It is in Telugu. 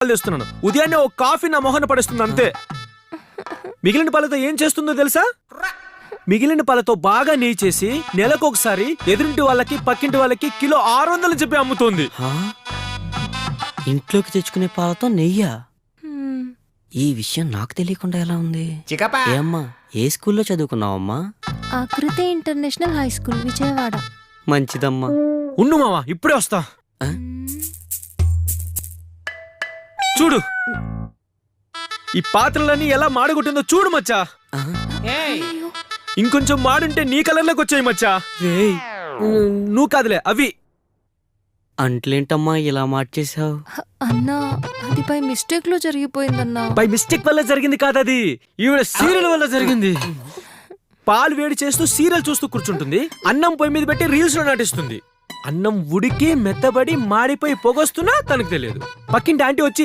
పాలు తెస్తున్నాను. ఉదయాన్నే ఒక కాఫీ నా మొహన పడేస్తుంది అంతే. మిగిలిన పాలతో ఏం చేస్తుందో తెలుసా? మిగిలిన పాలతో బాగా నెయ్యి చేసి నెలకొకసారి ఎదురింటి వాళ్ళకి పక్కింటి వాళ్ళకి కిలో 600 చెప్పి అమ్ముతోంది. ఇంట్లోకి తెచ్చుకునే పాలతో నెయ్యా? ఈ విషయం నాకు తెలియకుండా ఎలా ఉంది? ఏమ్మా, ఏ స్కూల్లో చదువుకున్నావమ్మా? ఆకృతి ఇంటర్నేషనల్ హై స్కూల్, విజయవాడ. మంచిదమ్మా. ఉండు మావా, ఇప్పుడే వస్తా. చూడు ఈ పాత్రలన్నీ ఎలా మాడగొట్టిందో చూడు మచ్చా. ఇంకొంచెం మాడుంటే నీ కలర్లోకి వచ్చాయి మచ్చా. నువ్వు కాదులే, అవి. అంట్లేంటమ్మా ఇలా మార్చేసావు? అన్నా, అది బై మిస్టేక్ లో జరిగిపోయిందన్నా. బై మిస్టేక్ వల్ల జరిగింది కాదది, ఈవిడ సీరియల్ వల్ల జరిగింది. పాలు వేడి చేస్తూ సీరియల్ చూస్తూ కూర్చుంటుంది, అన్నం పొయ్యి మీద పెట్టి రీల్స్ లో నటిస్తుంది. అన్నం ఉడికి మెత్తబడి మాడిపోయి పొగొస్తున్నా తనకు తెలియదు. పక్కింటి ఆంటీ వచ్చి